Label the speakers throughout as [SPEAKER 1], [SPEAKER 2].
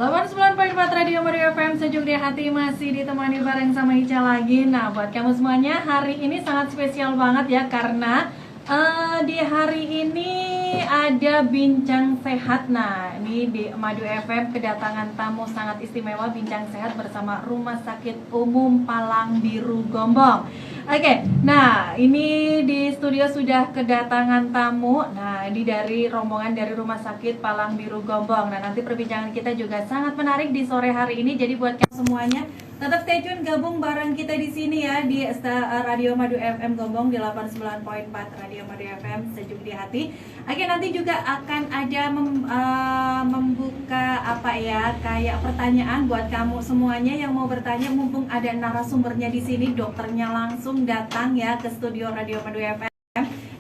[SPEAKER 1] 89.4 Radio Madu FM Sejuk di Hati masih ditemani bareng sama Ica lagi. Nah, buat kamu semuanya hari ini sangat spesial banget ya karena di hari ini ada bincang sehat. Nah, ini di Madu FM kedatangan tamu sangat istimewa bincang sehat bersama Rumah Sakit Umum Palang Biru Gombong. Oke, nah ini di studio sudah kedatangan tamu. Nah, ini dari rombongan dari Rumah Sakit Palang Biru Gombong. Nah, nanti perbincangan kita juga sangat menarik di sore hari ini. Jadi buat kamu semuanya tetap stay tune, gabung bareng kita di sini ya di Radio Madu FM Gombong di 89.4 Radio Madu FM Sejuk di Hati. Oke, nanti juga akan ada membuka kayak pertanyaan buat kamu semuanya yang mau bertanya, mumpung ada narasumbernya di sini, dokternya langsung datang ya ke studio Radio Madu FM.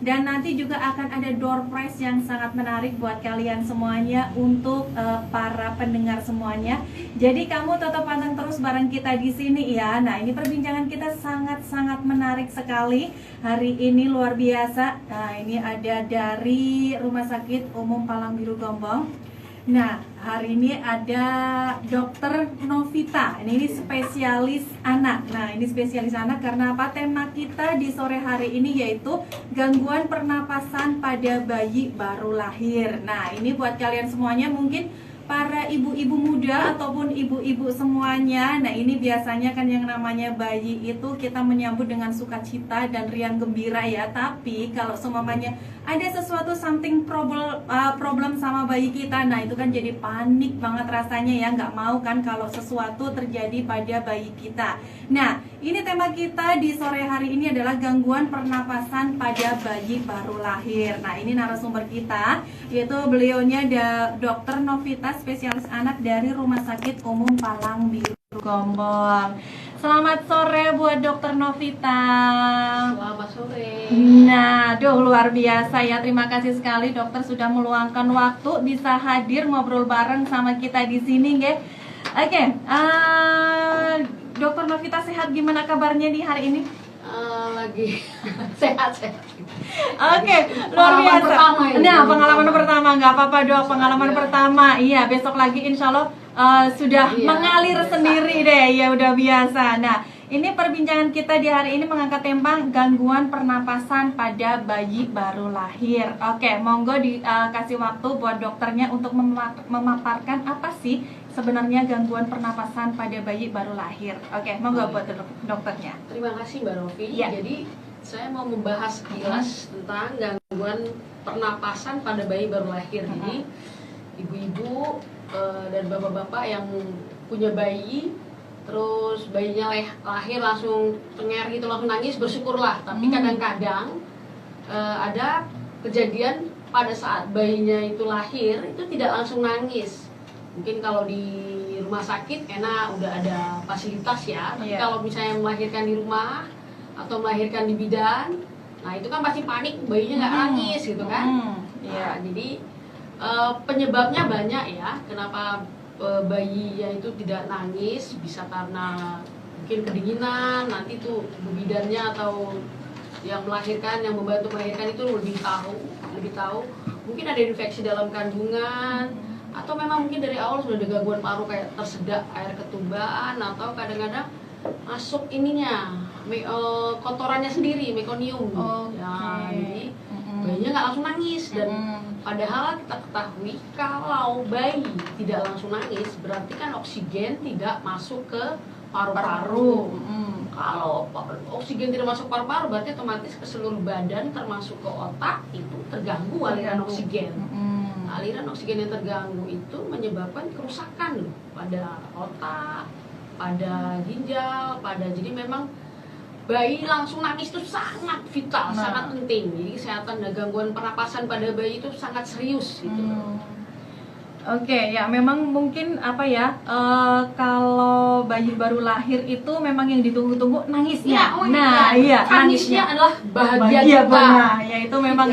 [SPEAKER 1] Dan nanti juga akan ada door prize yang sangat menarik buat kalian semuanya untuk para pendengar semuanya. Jadi kamu tetap pantang terus bareng kita di sini ya. Nah, ini perbincangan kita sangat-sangat menarik sekali. Hari ini luar biasa. Nah, ini ada dari Rumah Sakit Umum Palang Biru Gombong. Nah, hari ini ada Dokter Novita. Ini spesialis anak. Nah, ini spesialis anak karena apa? Tema kita di sore hari ini yaitu gangguan pernapasan pada bayi baru lahir. Nah, ini buat kalian semuanya, mungkin para ibu-ibu muda ataupun ibu-ibu semuanya. Nah, ini biasanya kan yang namanya bayi itu kita menyambut dengan sukacita dan riang gembira ya. Tapi kalau semuanya ada sesuatu problem sama bayi kita, nah itu kan jadi panik banget rasanya ya, nggak mau kan kalau sesuatu terjadi pada bayi kita. Nah, ini tema kita di sore hari ini adalah gangguan pernapasan pada bayi baru lahir. Nah, ini narasumber kita yaitu beliaunya Dokter Novita, spesialis anak dari Rumah Sakit Umum Palang Biru Gombong. Selamat sore buat Dokter Novita.
[SPEAKER 2] Selamat sore.
[SPEAKER 1] Nah, luar biasa ya. Terima kasih sekali dokter sudah meluangkan waktu bisa hadir ngobrol bareng sama kita di sini, ya. Oke, Dokter Novita sehat, gimana kabarnya di hari ini?
[SPEAKER 2] Lagi sehat.
[SPEAKER 1] Oke, luar biasa. Nah, pengalaman
[SPEAKER 2] pertama.
[SPEAKER 1] pertama nggak apa-apa dok, pengalaman pertama. Iya, besok lagi insya Allah sudah mengalir biasa sendiri deh. Ya udah biasa. Nah, ini perbincangan kita di hari ini mengangkat tema gangguan pernapasan pada bayi baru lahir. Oke, monggo dikasih waktu buat dokternya untuk memaparkan apa sih sebenarnya gangguan pernapasan pada bayi baru lahir. Oke, monggo buat dokternya.
[SPEAKER 2] Terima kasih Mbak Rofi.
[SPEAKER 1] Ya.
[SPEAKER 2] Jadi saya mau membahas sekilas tentang gangguan pernapasan pada bayi baru lahir. Jadi ibu-ibu dan bapak-bapak yang punya bayi, terus bayinya lahir langsung tenger gitu, langsung nangis, bersyukurlah. Tapi kadang-kadang ada kejadian pada saat bayinya itu lahir itu tidak langsung nangis. Mungkin kalau di rumah sakit enak udah ada fasilitas ya. Tapi kalau misalnya melahirkan di rumah atau melahirkan di bidan, nah itu kan pasti panik, bayinya nggak nangis gitu kan. Nah, jadi penyebabnya banyak ya. Kenapa bayinya itu tidak nangis? Bisa karena mungkin kedinginan, nanti tuh bidannya atau yang melahirkan, yang membantu melahirkan itu lebih tahu. Mungkin ada infeksi dalam kandungan, atau memang mungkin dari awal sudah ada gangguan paru kayak tersedak air ketuban, atau kadang-kadang masuk kotorannya sendiri, mekonium. Ya, jadi bayinya nggak langsung nangis. Dan padahal kita ketahui kalau bayi tidak langsung nangis berarti kan oksigen tidak masuk ke paru-paru. Kalau oksigen tidak masuk ke paru-paru berarti otomatis ke seluruh badan termasuk ke otak itu terganggu aliran oksigen. Aliran oksigen yang terganggu itu menyebabkan kerusakan loh pada otak, pada ginjal, jadi memang bayi langsung nangis itu sangat vital, sangat penting. Jadi kesehatan dan gangguan pernapasan pada bayi itu sangat serius gitu.
[SPEAKER 1] Oke, ya memang mungkin kalau bayi baru lahir itu memang yang ditunggu-tunggu nangisnya.
[SPEAKER 2] Nangisnya adalah bahagia kita.
[SPEAKER 1] Ya itu memang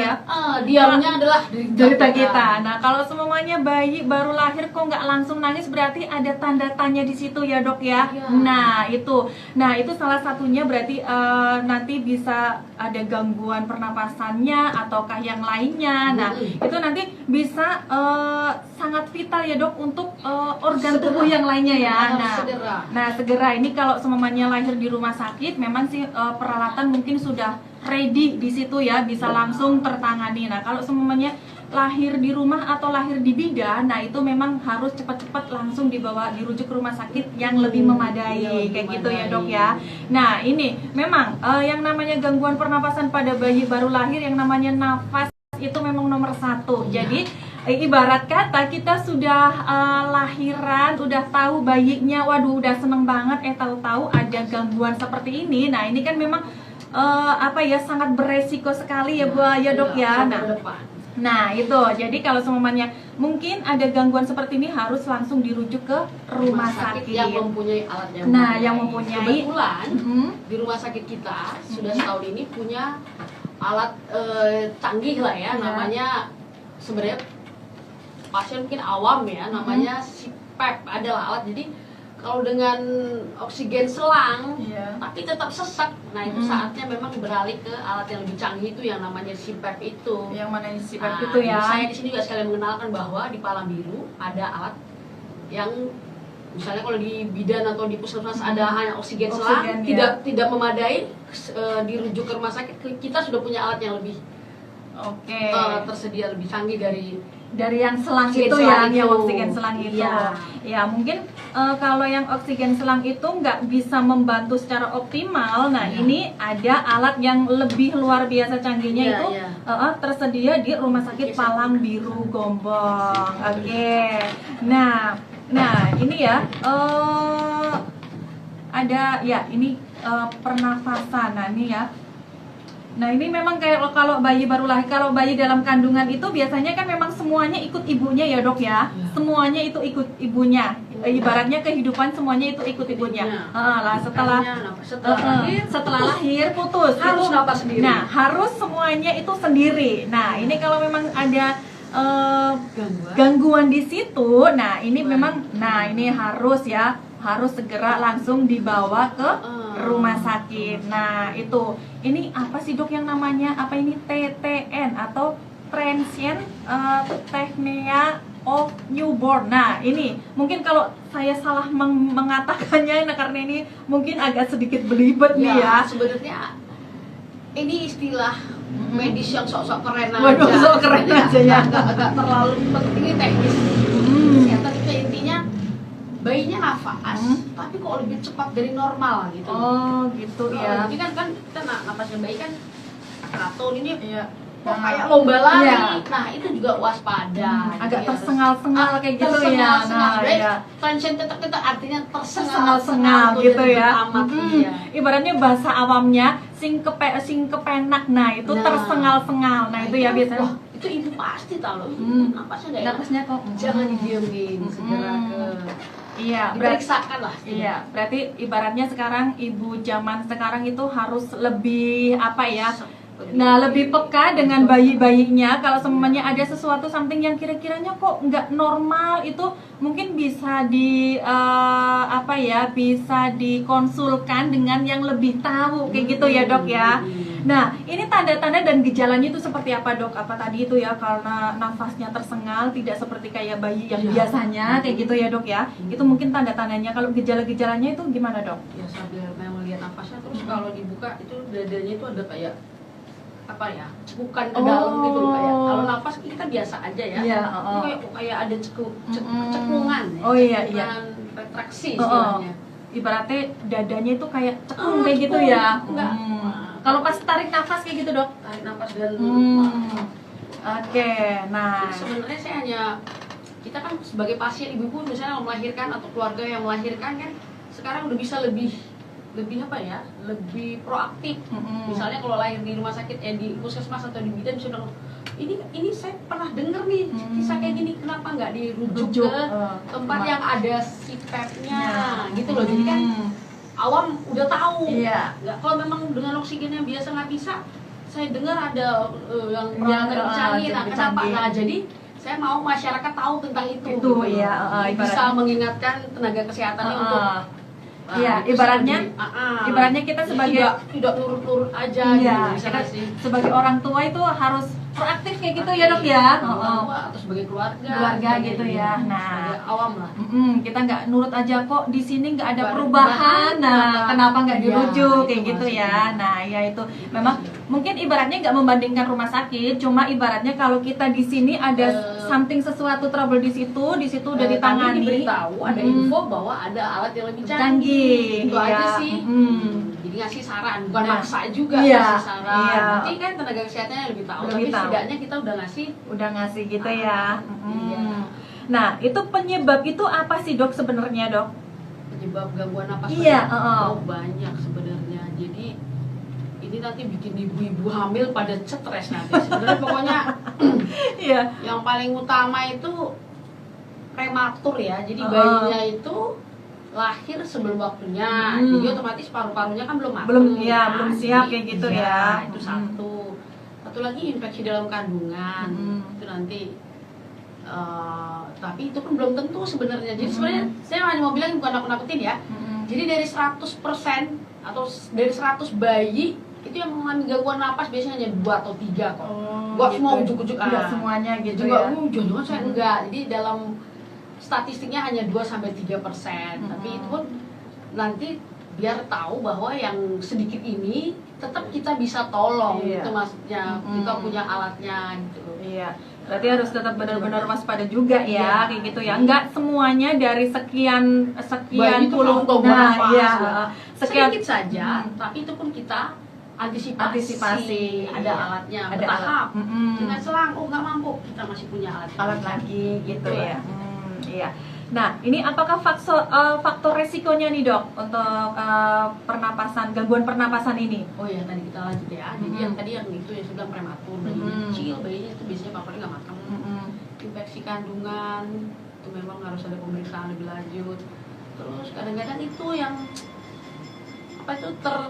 [SPEAKER 2] diamnya adalah
[SPEAKER 1] cerita kita. Nah, kalau semuanya bayi baru lahir kok nggak langsung nangis berarti ada tanda tanya di situ ya dok ya. Nah itu salah satunya berarti nanti bisa ada gangguan pernapasannya ataukah yang lainnya. Nah itu nanti bisa sangat vital ya dok untuk organ tubuh yang lainnya ya. Nah segera ini kalau semuanya lahir di rumah sakit, memang sih peralatan mungkin sudah ready di situ ya, bisa langsung tertangani. Nah kalau semuanya lahir di rumah atau lahir di bidan, nah itu memang harus cepat-cepat langsung dirujuk ke rumah sakit yang lebih memadai, kayak gitu ya dok ya. Nah ini memang yang namanya gangguan pernapasan pada bayi baru lahir, yang namanya nafas itu memang nomor satu. Jadi ibarat kata kita sudah lahiran, udah tahu bayinya, waduh udah seneng banget, tahu-tahu ada gangguan seperti ini. Nah ini kan memang sangat beresiko sekali ya dok ya. Nah itu, jadi kalau semuanya mungkin ada gangguan seperti ini harus langsung dirujuk ke rumah sakit
[SPEAKER 2] yang mempunyai alat yang
[SPEAKER 1] yang mempunyai.
[SPEAKER 2] Kebetulan di rumah sakit kita sudah setahun ini punya alat canggih lah ya, namanya sebenarnya pasien mungkin awam ya, namanya CPAP adalah alat. Jadi kalau dengan oksigen selang tapi tetap sesak, nah itu saatnya memang beralih ke alat yang lebih canggih, itu yang namanya CPAP itu.
[SPEAKER 1] Yang mana CPAP itu ya?
[SPEAKER 2] Saya di sini juga sekalian mengenalkan bahwa di Palang Biru ada alat yang misalnya kalau di bidan atau di puskesmas ada hanya oksigen selang, tidak memadai, dirujuk ke rumah sakit, kita sudah punya alat yang lebih tersedia, lebih canggih dari yang selang itu ya, yang oksigen selang itu. Ya mungkin kalau yang oksigen selang itu nggak bisa membantu secara optimal. Nah ini ada alat yang lebih luar biasa canggihnya itu tersedia di Rumah Sakit Palang Biru Gombong. Nah ini ya ada ya ini pernafasan. Nah ini ya. Nah ini memang kayak kalau bayi baru lahir, kalau bayi dalam kandungan itu biasanya kan memang semuanya ikut ibunya ya dok ya, semuanya itu ikut ibunya, ibaratnya kehidupan semuanya itu ikut ibunya. Setelah lahir putus, harus napas sendiri.
[SPEAKER 1] Nah harus semuanya itu sendiri. Nah ini kalau memang ada gangguan di situ, nah ini memang, nah ini harus segera langsung dibawa ke rumah sakit. Nah itu, ini apa sih dok yang namanya TTN atau Transient Technia of Newborn. Nah ini mungkin kalau saya salah mengatakannya, karena ini mungkin agak sedikit belibet nih ya.
[SPEAKER 2] Sebenarnya ini istilah medis yang sok-sok keren aja.
[SPEAKER 1] Waduh, sok keren aja ya.
[SPEAKER 2] Agak terlalu penting, ini teknis. Kesehatan itu intinya bayinya nafas, tapi kok lebih cepat dari normal gitu.
[SPEAKER 1] Oh gitu ya.
[SPEAKER 2] Jadi kan kita nafasnya bayi kan raton ini kok kayak lomba lari. Nah itu juga waspada.
[SPEAKER 1] Agak tersengal-sengal kayak gitu ya. Nah
[SPEAKER 2] tension tetek-tetek artinya
[SPEAKER 1] tersengal-sengal gitu ya. Ibaratnya bahasa awamnya sing kepenak. Nah itu tersengal-sengal. Nah itu ya biasanya.
[SPEAKER 2] Wah, itu ibu pasti tahu. Napasnya kok jangan didiemin, segera ke diperiksakan lah.
[SPEAKER 1] Iya, berarti ibaratnya sekarang ibu zaman sekarang itu harus lebih lebih peka dengan bayi-bayinya. Kalau semuanya ada sesuatu something yang kira-kiranya kok nggak normal, itu mungkin bisa bisa dikonsulkan dengan yang lebih tahu kayak gitu ya dok ya. Nah ini tanda-tanda dan gejalanya itu seperti apa dok? Apa tadi itu ya, karena nafasnya tersengal, tidak seperti kayak bayi yang biasanya kayak gitu ya dok ya. Itu mungkin tanda-tandanya. Kalau gejala-gejalanya itu gimana dok?
[SPEAKER 2] Ya sambil memang lihat nafasnya, terus kalau dibuka itu dadanya itu ada kayak cekukan ke dalam gitu loh, kayak kalau nafas kita biasa aja ya. Kayak ada cekungan. Retraksi istilahnya.
[SPEAKER 1] Ibaratnya dadanya itu kayak cekung kayak gitu ya. Kalau pas tarik nafas kayak gitu dok?
[SPEAKER 2] Tarik nafas dan
[SPEAKER 1] nah
[SPEAKER 2] sebenarnya saya kita kan sebagai pasien, ibu-ibu misalnya melahirkan atau keluarga yang melahirkan kan sekarang udah bisa lebih proaktif. Misalnya kalau lahir di rumah sakit di puskesmas atau di bidan sudah ini saya pernah dengar nih kisah kayak gini, kenapa nggak dirujuk ke tempat yang ada CPAP-nya gitu loh. Jadi kan awam udah tahu. Nggak, kalau memang dengan oksigen yang biasa nggak bisa, saya dengar ada yang peralatan canggih. Nah kenapa? Nah jadi saya mau masyarakat tahu tentang itu. Bisa mengingatkan tenaga kesehatannya untuk
[SPEAKER 1] ibaratnya kita sebagai
[SPEAKER 2] tidak nurut-nurut aja
[SPEAKER 1] kita sebagai orang tua itu harus proaktif kayak gitu ya dok ya.
[SPEAKER 2] Atau sebagai keluarga
[SPEAKER 1] gitu ya. Nah,
[SPEAKER 2] sebagai awam lah.
[SPEAKER 1] Kita nggak nurut aja kok di sini nggak ada perubahan. Nah, kenapa nggak dirujuk kayak gitu ya? Nah, ya itu memang mungkin ibaratnya nggak membandingkan rumah sakit, cuma ibaratnya kalau kita di sini ada something sesuatu trouble di situ udah ditangani.
[SPEAKER 2] Kami diberitahu ada info bahwa ada alat yang lebih canggih. Itu aja sih. Jadi ngasih saran, bukan maksa juga ngasih saran. Nanti kan tenaga kesehatannya lebih tahu. Tapi setidaknya kita udah ngasih
[SPEAKER 1] gitu ya. Nah, itu penyebab itu apa sih dok sebenarnya dok?
[SPEAKER 2] Penyebab gangguan napas banyak sebenarnya. Jadi ini nanti bikin ibu-ibu hamil pada stres nanti. Sebenarnya pokoknya yang paling utama itu prematur ya. Jadi bayinya itu lahir sebelum waktunya. Jadi otomatis paru-parunya kan belum matang.
[SPEAKER 1] Belum siap kayak gitu ya.
[SPEAKER 2] Itu satu lagi infeksi dalam kandungan. Itu nanti tapi itu pun belum tentu sebenarnya. Jadi sebenarnya saya hanya mau bilang bukan nakut-nakutin ya. Jadi dari 100% atau dari 100 bayi itu yang mengalami gangguan napas biasanya hanya 2 atau 3 kok. Gak semua ujuk-ujuk
[SPEAKER 1] semuanya gitu
[SPEAKER 2] juga,
[SPEAKER 1] ya.
[SPEAKER 2] Jangan-jangan saya enggak. Jadi dalam statistiknya hanya 2-3%. Tapi itu pun nanti biar tahu bahwa yang sedikit ini tetap kita bisa tolong. Itu maksudnya kita punya alatnya gitu.
[SPEAKER 1] Iya. Berarti harus tetap benar-benar waspada juga ya, kayak gitu ya. Enggak semuanya dari sekian puluh sekian
[SPEAKER 2] sedikit saja, tapi itu pun kita antisipasi. Ada alatnya, bertahap. Dengan selang, nggak mampu, kita masih punya alat
[SPEAKER 1] lagi gitu ya. Iya. Nah, ini apakah faktor resikonya nih dok untuk gangguan pernapasan ini?
[SPEAKER 2] Oh ya, tadi kita lanjut ya. Jadi yang tadi yang itu yang sudah prematur, bayinya kecil, bayinya itu biasanya paparnya nggak matang. Infeksi kandungan itu memang harus ada pemeriksaan lebih lanjut. Terus kadang-kadang itu yang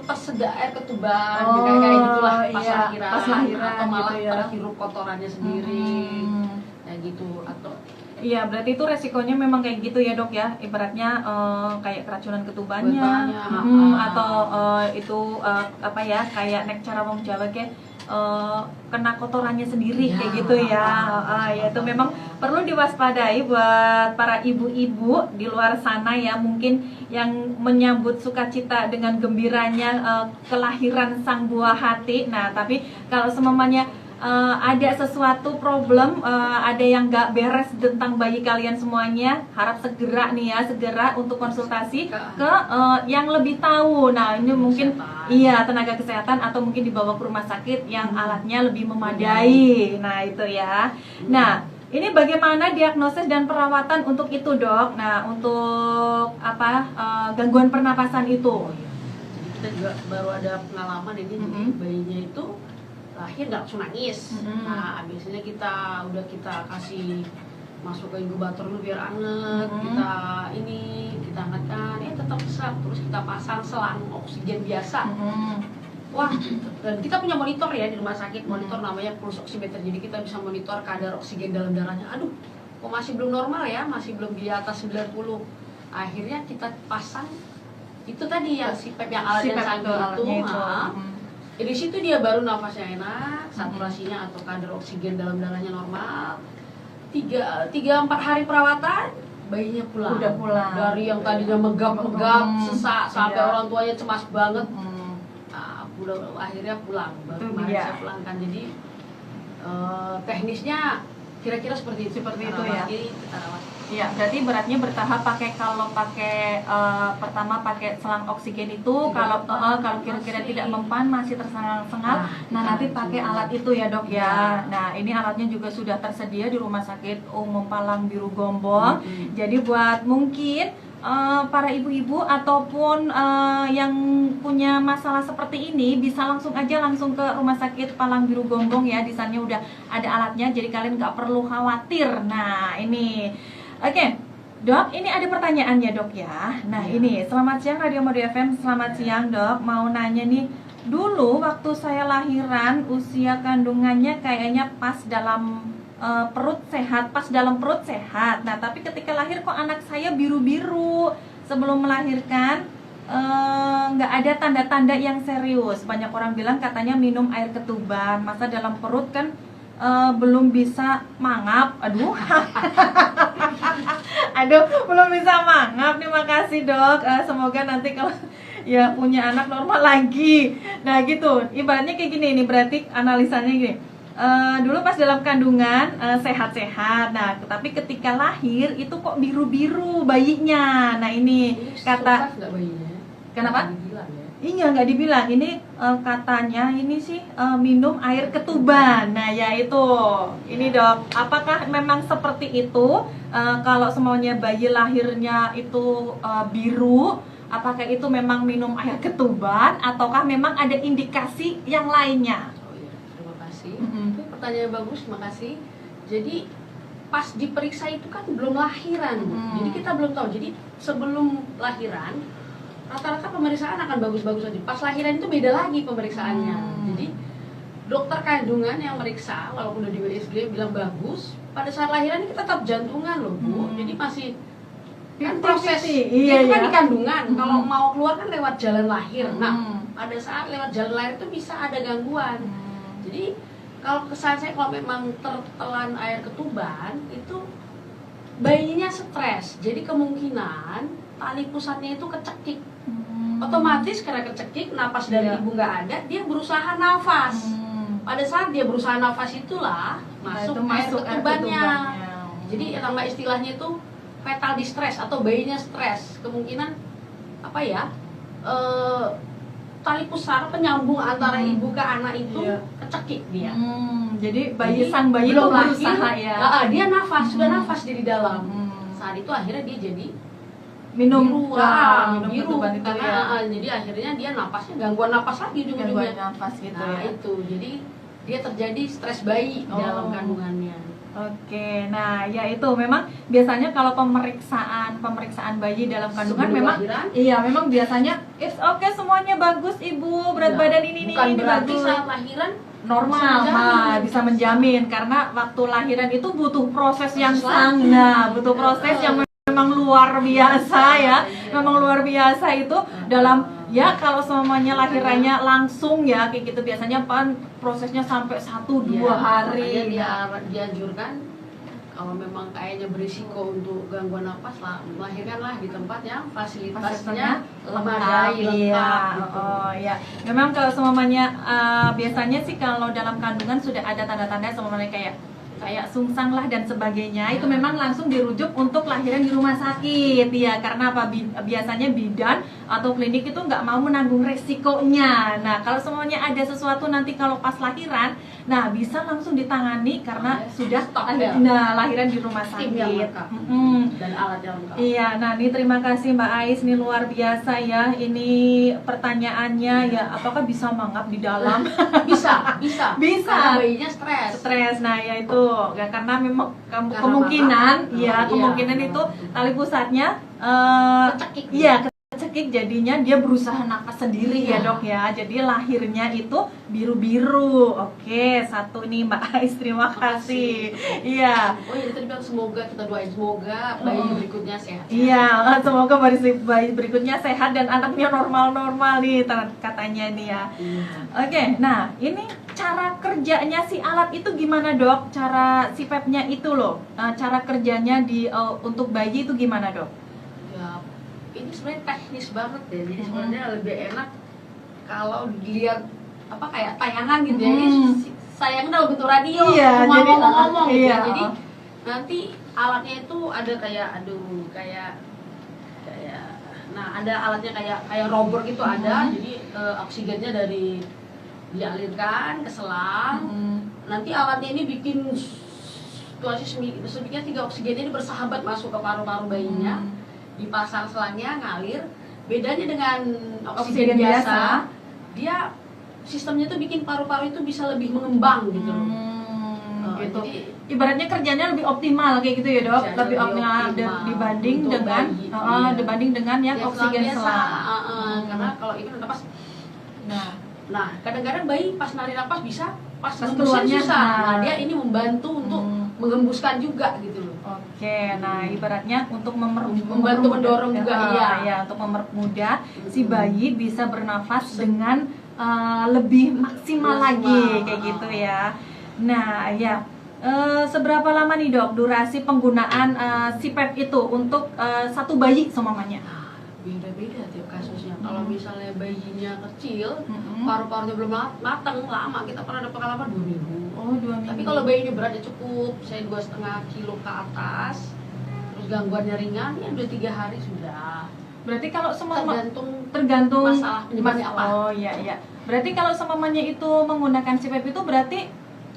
[SPEAKER 2] tersedak air ketuban, kayak gitulah pas lahiran atau malah gitu ya. Terhirup kotorannya sendiri, kayak gitu atau
[SPEAKER 1] iya, berarti itu resikonya memang kayak gitu ya dok ya, ibaratnya kayak keracunan ketubannya atau itu kayak nek cara wong Jawa kayak kena kotorannya sendiri kayak gitu ya. Ya itu memang perlu diwaspadai buat para ibu-ibu di luar sana ya, mungkin yang menyambut sukacita dengan gembiranya kelahiran sang buah hati. Nah, tapi kalau semamanya ada sesuatu problem, ada yang nggak beres tentang bayi kalian semuanya, harap segera untuk konsultasi ke yang lebih tahu. Nah, ini mungkin tenaga kesehatan atau mungkin dibawa ke rumah sakit yang alatnya lebih memadai. Nah, itu ya. Nah, ini bagaimana diagnosis dan perawatan untuk itu dok? Nah, untuk gangguan pernapasan itu?
[SPEAKER 2] Jadi kita juga baru ada pengalaman ini, jadi bayinya itu lahir nggak langsung nangis. Nah, biasanya kita kasih masuk ke inkubator dulu biar anget. Kita angkatkan, tetap sesak. Terus kita pasang selang oksigen biasa. Wah, dan kita punya monitor ya di rumah sakit, monitor namanya pulse oximeter. Jadi kita bisa monitor kadar oksigen dalam darahnya. Aduh, kok masih belum normal ya, masih belum di atas 90. Akhirnya kita pasang itu tadi yang CPAP yang alat yang canggih itu. Di situ dia baru nafasnya enak, saturasinya atau kadar oksigen dalam darahnya normal. 3-4 hari perawatan, bayinya pulang.
[SPEAKER 1] Udah pulang.
[SPEAKER 2] Dari yang tadinya megap-megap, sesak, sampai orang tuanya cemas banget. Akhirnya pulang. Baru kemarin saya pulangkan. Jadi teknisnya kira-kira seperti itu ya. Kita rawat.
[SPEAKER 1] Iya, berarti beratnya bertahap. Pertama pakai selang oksigen itu, kalau kira-kira tidak mempan masih tersengal-sengal, nanti pakai alat itu ya dok ya. Nah, ini alatnya juga sudah tersedia di Rumah Sakit Umum Palang Biru Gombong. Jadi buat mungkin para ibu-ibu ataupun yang punya masalah seperti ini bisa langsung ke Rumah Sakit Palang Biru Gombong ya. Di sana udah ada alatnya, jadi kalian nggak perlu khawatir. Nah, ini oke. Dok, ini ada pertanyaannya dok ya. Nah ini, selamat siang Radio Madu FM, selamat siang dok. Mau nanya nih, dulu waktu saya lahiran usia kandungannya kayaknya pas dalam perut sehat. Nah tapi ketika lahir kok anak saya biru-biru. Sebelum melahirkan nggak ada tanda-tanda yang serius. Banyak orang bilang katanya minum air ketuban, masa dalam perut kan belum bisa mangap. Aduh. Aduh, belum bisa mangap. Terima kasih, Dok. Semoga nanti kalau ya punya anak normal lagi. Nah, gitu. Ibaratnya kayak gini, ini berarti analisanya gini. Dulu pas dalam kandungan sehat-sehat. Nah, tapi ketika lahir itu kok biru-biru bayinya. Nah, ini kata
[SPEAKER 2] nggak bayinya?
[SPEAKER 1] Kenapa?
[SPEAKER 2] Dibilang ya.
[SPEAKER 1] Iya, nggak dibilang. Ini katanya ini sih minum air ketuban. Nah, ya itu. Ini, Dok. Apakah memang seperti itu? Kalau semuanya bayi lahirnya itu biru, apakah itu memang minum air ketuban ataukah memang ada indikasi yang lainnya?
[SPEAKER 2] Oh iya, terima kasih. Itu pertanyaan bagus, makasih. Jadi pas diperiksa itu kan belum lahiran, jadi kita belum tahu. Jadi sebelum lahiran rata-rata pemeriksaan akan bagus-bagus aja. Pas lahiran itu beda lagi pemeriksaannya. Jadi dokter kandungan yang meriksa walaupun udah di WSG bilang bagus, pada saat lahiran kita tetap jantungan loh, Bu. Jadi masih kan proses
[SPEAKER 1] iya,
[SPEAKER 2] itu kan
[SPEAKER 1] ya.
[SPEAKER 2] di kandungan. Kalau mau keluar kan lewat jalan lahir. Nah, pada saat lewat jalan lahir itu bisa ada gangguan. Jadi kalau kesan saya kalau memang tertelan air ketuban itu bayinya stres. Jadi kemungkinan tali pusatnya itu kecekik. Otomatis karena kecekik, napas dari ibu nggak ada, dia berusaha nafas. Pada saat dia berusaha nafas itulah masuk air ketubannya. Jadi nama istilahnya itu fetal distress atau bayinya stres. Kemungkinan apa ya? Tali pusar penyambung antara ibu ke anak itu kecekik dia.
[SPEAKER 1] Jadi sang bayi itu berusaha ya.
[SPEAKER 2] Dia nafas, sudah nafas di dalam. Saat itu akhirnya dia jadi
[SPEAKER 1] minum
[SPEAKER 2] biru
[SPEAKER 1] ketuban itu
[SPEAKER 2] karena
[SPEAKER 1] ya.
[SPEAKER 2] jadi akhirnya dia napasnya gangguan napas lagi ujung-ujungnya.
[SPEAKER 1] Gangguan napas gitu
[SPEAKER 2] Nah,
[SPEAKER 1] ya.
[SPEAKER 2] itu. Jadi dia terjadi stres bayi dalam kandungannya.
[SPEAKER 1] Oke, nah ya itu memang biasanya kalau pemeriksaan bayi dalam kandungan
[SPEAKER 2] Sebelum
[SPEAKER 1] memang
[SPEAKER 2] lahiran?
[SPEAKER 1] iya memang biasanya it's okay semuanya bagus ibu, berat badan ini
[SPEAKER 2] Bukan
[SPEAKER 1] ini
[SPEAKER 2] berarti
[SPEAKER 1] bagus.
[SPEAKER 2] saat lahiran
[SPEAKER 1] Normal, bisa menjamin karena waktu lahiran itu butuh proses yang butuh proses yang memang luar biasa ya. Memang luar biasa itu dalam ya kalau semuanya lahirannya langsung ya kayak gitu biasanya prosesnya sampai 1-2 hari.
[SPEAKER 2] Dia dianjurkan kalau memang kayaknya berisiko untuk gangguan napas lah, melahirkanlah di tempat yang fasilitasnya memadai, lengkap gitu.
[SPEAKER 1] Oh ya, memang kalau semuanya biasanya sih kalau dalam kandungan sudah ada tanda-tanda semuanya kayak sungsang lah dan sebagainya, itu memang langsung dirujuk untuk lahiran di rumah sakit ya, karena apa biasanya bidan atau klinik itu nggak mau menanggung resikonya. Nah kalau semuanya ada sesuatu nanti kalau pas lahiran, nah bisa langsung ditangani karena sudah lahiran di rumah sakit
[SPEAKER 2] dan alat yang lengkap.
[SPEAKER 1] Iya, nah ini terima kasih Mbak Ais, ini luar biasa ya. Ini pertanyaannya ya, apakah bisa mangap di dalam?
[SPEAKER 2] Bisa. Karena bayinya
[SPEAKER 1] Stres, nah ya itu ya, karena memang kemungkinan itu tali pusatnya
[SPEAKER 2] kecekik.
[SPEAKER 1] Iya, kecekik jadinya dia berusaha nafas sendiri ya Dok ya. Jadi lahirnya itu biru-biru. Oke, satu nih Mbak Ais, terima kasih. Iya.
[SPEAKER 2] Oh iya, tadi bilang semoga kita doain semoga bayi berikutnya sehat.
[SPEAKER 1] Iya, semoga bayi berikutnya sehat dan anaknya normal-normal nih katanya nih ya. Oke, nah ini cara kerjanya si alat itu gimana Dok? Cara si PEP-nya itu loh, cara kerjanya untuk bayi itu gimana Dok?
[SPEAKER 2] Ya, ini sebenarnya teknis banget deh. Jadi sebenarnya lebih enak kalau dilihat kayak tayangan gitu ya. Ini sayangnya dalam bentuk radio, cuma ngomong-ngomong gitu ya. Jadi nanti alatnya itu ada ada alatnya kayak robot gitu ada. Jadi oksigennya dialirkan ke selang. Nanti alatnya ini bikin situasi sedemikian 3 oksigen ini bersahabat masuk ke paru-paru bayinya. Dipasang selangnya ngalir. Bedanya dengan oksigen biasa, dia sistemnya tuh bikin paru-paru itu bisa lebih mengembang gitu loh.
[SPEAKER 1] Gitu.
[SPEAKER 2] Jadi
[SPEAKER 1] ibaratnya kerjanya lebih optimal kayak gitu ya Dok, lebih optimal dibanding dengan yang oksigen selang.
[SPEAKER 2] Karena kalau itu napas, nah kadang-kadang bayi pas narik napas bisa, pas keluarnya susah. Nah dia ini membantu untuk mengembuskan juga gitu loh.
[SPEAKER 1] Oke, nah ibaratnya untuk
[SPEAKER 2] membantu mendorong juga
[SPEAKER 1] untuk mempermudah si bayi bisa bernafas dengan lebih maksimal lagi kayak gitu ya. Nah, ya. Seberapa lama nih dok durasi penggunaan CPAP itu untuk satu bayi semuanya?
[SPEAKER 2] Beda-beda tiap kasusnya. Kalau misalnya bayinya kecil, paru-parunya belum matang, lama. Kita pernah ada pengalaman 2 minggu.
[SPEAKER 1] Oh, 2 minggu.
[SPEAKER 2] Tapi kalau bayinya beratnya cukup, saya 2,5 kilo ke atas, terus gangguannya ringan, ya 2-3 hari sudah.
[SPEAKER 1] Berarti kalau
[SPEAKER 2] tergantung masalah penyebabnya apa.
[SPEAKER 1] Oh iya iya. Berarti kalau semuanya itu menggunakan CPAP itu berarti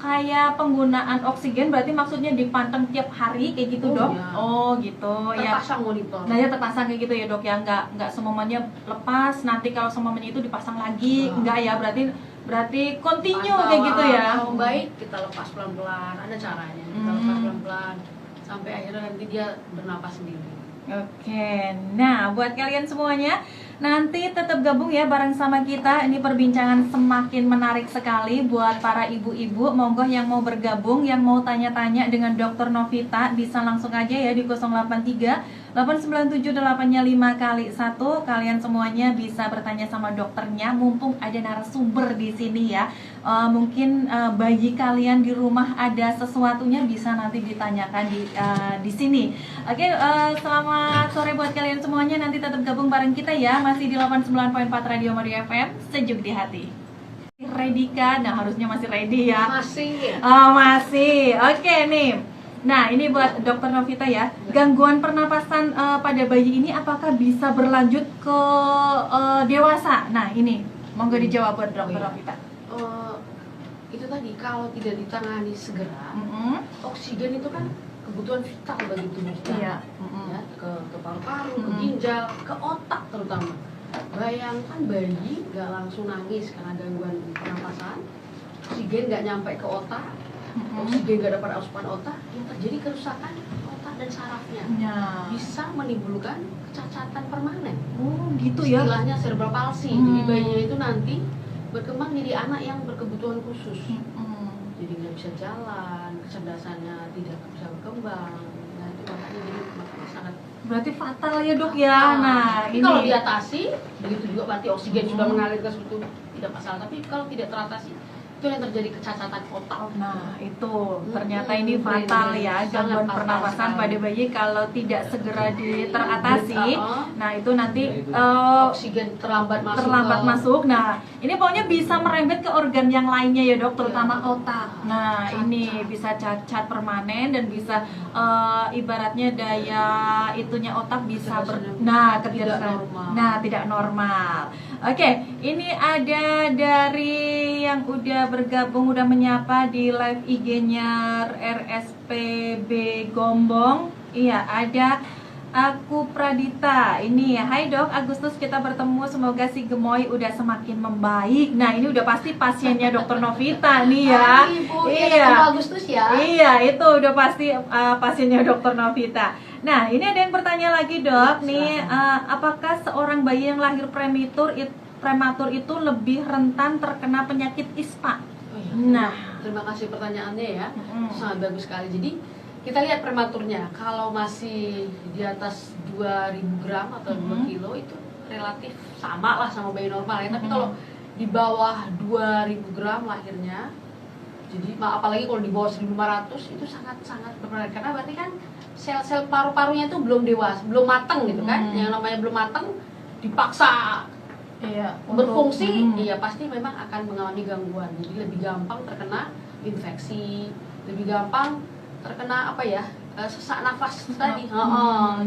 [SPEAKER 1] kayak penggunaan oksigen, berarti maksudnya dipanteng tiap hari kayak gitu dok?
[SPEAKER 2] Ya.
[SPEAKER 1] Oh gitu ya.
[SPEAKER 2] Terpasang monitor.
[SPEAKER 1] Nah ya terpasang kayak gitu ya dok ya, nggak semuanya lepas, nanti kalau semuanya itu dipasang lagi, nggak ya, berarti continue kayak gitu ya.
[SPEAKER 2] Kalau baik kita lepas pelan-pelan, ada caranya. Kita lepas pelan-pelan sampai akhirnya nanti dia bernapas sendiri.
[SPEAKER 1] Oke, nah buat kalian semuanya nanti tetap gabung ya bareng sama kita. Ini perbincangan semakin menarik sekali buat para ibu-ibu. Monggo yang mau bergabung, yang mau tanya-tanya dengan Dr. Novita bisa langsung aja ya di 083 897 8-nya 5x1. Kalian semuanya bisa bertanya sama dokternya, mumpung ada narasumber di sini ya. Mungkin bayi kalian di rumah ada sesuatunya bisa nanti ditanyakan di sini. Oke, selamat sore buat kalian semuanya. Nanti tetap gabung bareng kita ya, masih di 89.4 Radio Madu FM, sejuk di hati. Ready kan? Nah harusnya masih ready ya.
[SPEAKER 2] Masih ya?
[SPEAKER 1] Oh masih. Oke nih. Nah ini buat Dokter Novita ya. Gangguan pernapasan pada bayi ini apakah bisa berlanjut ke dewasa? Nah ini monggo dijawab buat Dokter Novita.
[SPEAKER 2] Itu tadi kalau tidak ditangani segera, oksigen itu kan kebutuhan vital bagi tubuh kita.
[SPEAKER 1] Iya.
[SPEAKER 2] Ya, ke paru-paru, ke ginjal, ke otak terutama. Bayangkan bayi nggak langsung nangis karena gangguan pernapasan, oksigen nggak nyampe ke otak, oksigen nggak dapat asupan otak, yang terjadi kerusakan otak dan sarafnya.
[SPEAKER 1] Ya.
[SPEAKER 2] Bisa menimbulkan kecacatan permanen.
[SPEAKER 1] Oh gitu ya.
[SPEAKER 2] Istilahnya cerebral palsy. Jadi bayinya itu nanti berkembang jadi anak yang berkebutuhan khusus. Jadi nggak bisa jalan, kecerdasannya tidak bisa berkembang. Nah itu makanya sangat
[SPEAKER 1] berarti fatal ya dok ya. Nah
[SPEAKER 2] tapi
[SPEAKER 1] ini
[SPEAKER 2] kalau diatasi, begitu juga berarti oksigen sudah mengalir ke situ, tidak masalah. Tapi kalau tidak teratasi, itu yang terjadi kecacatan otak.
[SPEAKER 1] Nah itu ternyata ini fatal ya, gangguan pernapasan pada bayi kalau tidak segera teratasi. Nah itu nanti
[SPEAKER 2] oksigen terlambat
[SPEAKER 1] masuk. Nah ini pokoknya bisa merembet ke organ yang lainnya ya dok, terutama otak. Nah ini bisa cacat permanen dan bisa ibaratnya daya itunya otak bisa tidak normal. Oke, ini ada dari yang udah bergabung, udah menyapa di live IG-nya RSPB Gombong. Iya, ada Aku Pradita. Ini ya, hai dok, Agustus kita bertemu, semoga si gemoy udah semakin membaik. Nah ini udah pasti pasiennya Dokter Novita nih ya.
[SPEAKER 2] Iya, Agustus ya.
[SPEAKER 1] Iya, itu udah pasti pasiennya Dokter Novita. Nah ini ada yang bertanya lagi dok, nih apakah seorang bayi yang lahir prematur itu lebih rentan terkena penyakit ISPA? Nah,
[SPEAKER 2] terima kasih pertanyaannya ya, sangat bagus sekali. Jadi kita lihat prematurnya, kalau masih di atas 2000 gram atau 2 kilo itu relatif sama lah sama bayi normal ya. Tapi kalau di bawah 2000 gram lahirnya, jadi apalagi kalau di bawah 1500 itu sangat-sangat berperan, karena berarti kan sel-sel paru-parunya itu belum dewasa, belum matang gitu kan. Yang namanya belum matang dipaksa berfungsi, pasti memang akan mengalami gangguan. Jadi lebih gampang terkena infeksi, lebih gampang terkena sesak nafas tadi.